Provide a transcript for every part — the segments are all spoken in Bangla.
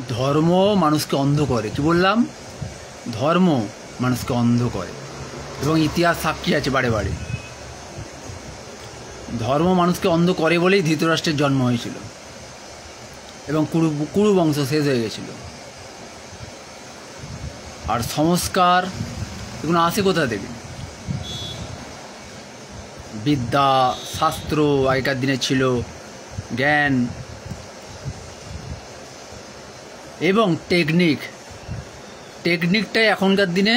ধর্ম মানুষকে অন্ধ করে। কি বললাম? ধর্ম মানুষকে অন্ধ করে, এবং ইতিহাস সাক্ষী আছে বারে বারে। ধর্ম মানুষকে অন্ধ করে বলেই ধৃতরাষ্ট্রের জন্ম হয়েছিল এবং কুরু বংশ শেষ হয়ে গেছিল। আর সংস্কার এগুলো আসে কোথা থেকে? বিদ্যা, শাস্ত্র আগেকার দিনে ছিল, জ্ঞান এবং টেকনিকটাই এখনকার দিনে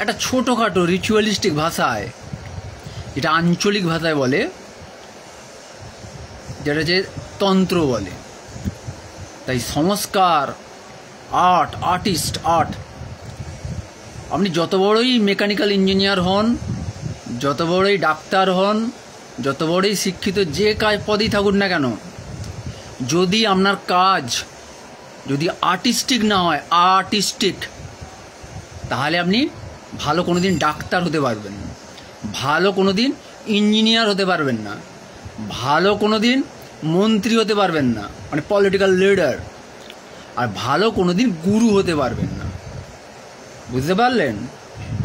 একটা ছোটোখাটো রিচুয়ালিস্টিক ভাষায়, যেটা আঞ্চলিক ভাষায় বলে, যেটা যে তন্ত্র বলে। তাই সংস্কার, আর্ট, আর্ট, আপনি যত বড়ই মেকানিক্যাল ইঞ্জিনিয়ার হন, যত বড়ই ডাক্তার হন, যত বড়ই শিক্ষিত যে কাজ পদেই থাকুন না কেন, যদি আপনার কাজ যদি আর্টিস্টিক না হয়, তাহলে আপনি ভালো কোনো দিন ডাক্তার হতে পারবেন না, ভালো কোনো দিন ইঞ্জিনিয়ার হতে পারবেন না, ভালো কোনো দিন মন্ত্রী হতে পারবেন না, মানে পলিটিক্যাল লিডার, আর ভালো কোনো দিন গুরু হতে পারবেন না। বুঝতে পারলেন?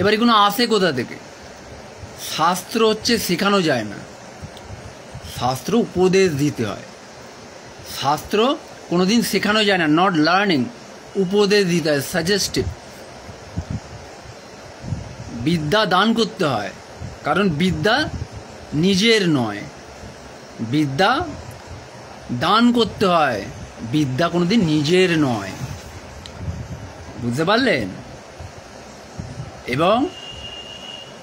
এবার এগুলো আসে কোথা থেকে? শাস্ত্র হচ্ছে শেখানো যায় না, শাস্ত্র উপদেশ দিতে হয়। শাস্ত্র কোনো দিন শেখানো যায় না, নট লার্নিং, উপদেশ দিতে হয়, সাজেস্টিভ। বিদ্যা দান করতে হয়, কারণ বিদ্যা নিজের নয়, বিদ্যা দান করতে হয়, বিদ্যা কোনোদিন নিজের নয়। বুঝতে পারলেন? এবং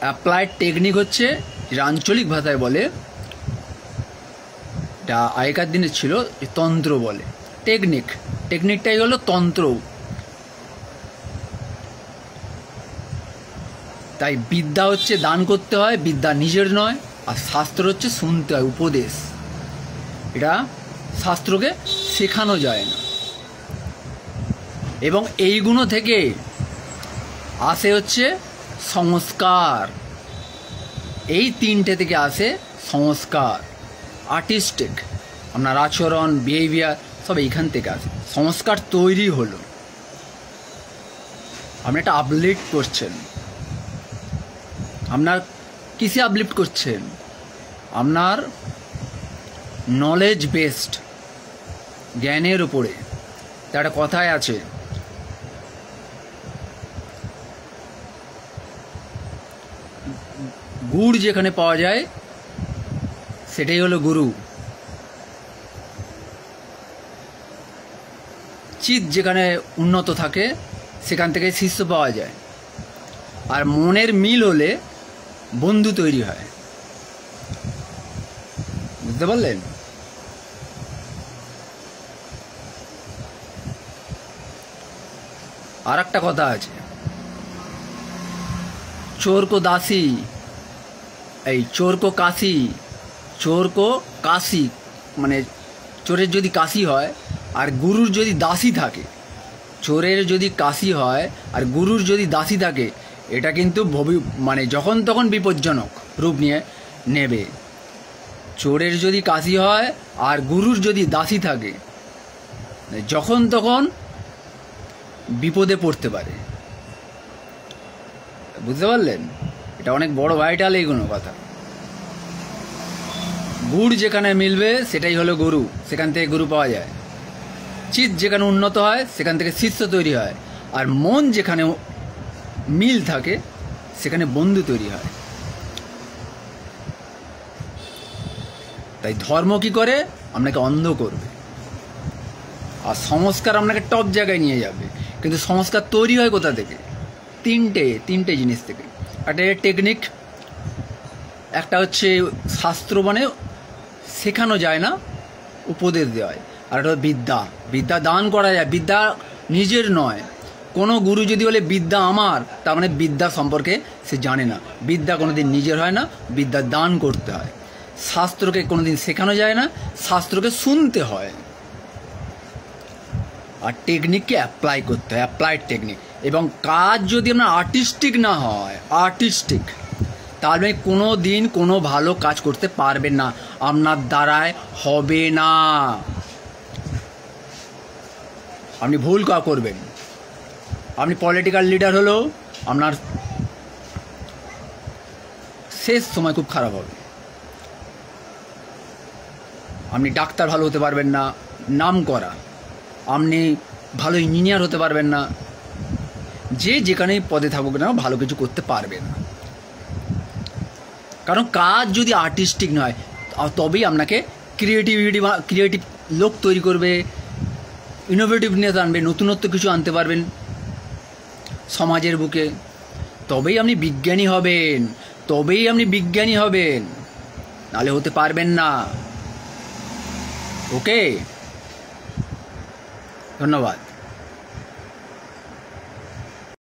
অ্যাপ্লাইড টেকনিক হচ্ছে, যেটা আঞ্চলিক ভাষায় বলে, এটা আগেকার দিনে ছিল তন্ত্র বলে। টেকনিকটাই হলো তন্ত্র। তাই বিদ্যা হচ্ছে দান করতে হয়, বিদ্যা নিজের নয়। আর শাস্ত্র হচ্ছে শুনতে হয়, উপদেশ। এটা শাস্ত্রকে শেখানো যায় না। এবং এইগুলো থেকে আসে হচ্ছে সংস্কার। এই তিনটে থেকে আসে সংস্কার, আর্টিস্টিক, আপনার আচরণ, বিহেভিয়ার, সব এইখান থেকে আসে। সংস্কার তৈরি হলো, আপনি একটা আপলিফ্ট করছেন। আপনার কিসে আপলিফ্ট করছেন? আপনার নলেজ বেসড, জ্ঞানের উপরে। তার একটা কথায় আছে, গুড় যেখানে পাওয়া যায় সেটাই হলো গুরু। চিত যেখানে উন্নত থাকে সেখান থেকে শিষ্য পাওয়া যায়। আর মনের মিল হলে বন্ধু তৈরি হয়। বুঝতে পারলেন? আর একটা কথা আছে, চোর কো দাসী, এই চোর কো কাশি, মানে চোরের যদি কাশি হয় আর গুরুর যদি দাসী থাকে, চোরের যদি কাশি হয় আর গুরুর যদি দাসী থাকে, এটা কিন্তু মানে যখন তখন বিপজ্জনক রূপ নিয়ে নেবে। চোরের যদি কাশি হয় আর গুরুর যদি দাসী থাকে, যখন তখন বিপদে পড়তে পারে। বুঝতে পারলেন? এটা অনেক বড় ভাইটাল এইগুলো কথা। গুড় যেখানে মিলবে সেটাই হলো গুরু, সেখান থেকে গুরু পাওয়া যায়। চিত যেখানে উন্নত হয় সেখান থেকে শিষ্য তৈরি হয়। আর মন যেখানে মিল থাকে সেখানে বন্ধু তৈরি হয়। তাই ধর্ম কি করে? আপনাকে অন্ধ করবে, আর সংস্কার আপনাকে টপ জায়গায় নিয়ে যাবে। কিন্তু সংস্কার তৈরি হয় কোথা থেকে? তিনটে জিনিস থেকে। একটা টেকনিক, একটা হচ্ছে শাস্ত্র, মানে শেখানো যায় না, উপদেশ দেওয়া হয়। আর একটা বিদ্যা দান করা যায়, বিদ্যা নিজের নয়। কোনো গুরু যদি বলে বিদ্যা আমার, তার মানে বিদ্যা সম্পর্কে সে জানে না। বিদ্যা কোনোদিন নিজের হয় না, বিদ্যা দান করতে হয়। শাস্ত্রকে কোনোদিন শেখানো যায় না, শাস্ত্রকে শুনতে হয়। আর টেকনিককে অ্যাপ্লাই করতে হয়, অ্যাপ্লাইড টেকনিক। এবং কাজ যদি আপনার আর্টিস্টিক না হয়, তাহলে কোনো দিন কোনো ভালো কাজ করতে পারবেন না, আপনার দ্বারায় হবে না। আপনি ভুল করবেন। আপনি পলিটিক্যাল লিডার হলেও আপনার শেষ সময় খুব খারাপ হবে। আপনি ডাক্তার ভালো হতে পারবেন না, নাম করা, আপনি ভালো ইঞ্জিনিয়ার হতে পারবেন না, যে যেখানে পদে থাকুক না ভালো কিছু করতে পারবেন না। কারণ কাজ যদি আর্টিস্টিক নয় তবেই আপনাকে ক্রিয়েটিভ লোক তৈরি করবে, ইনোভেটিভনেস আনবে, নতুনত্ব কিছু আনতে পারবেন সমাজের বুকে, তবেই আপনি বিজ্ঞানী হবেন, নাহলে হতে পারবেন না। ওকে, ধন্যবাদ।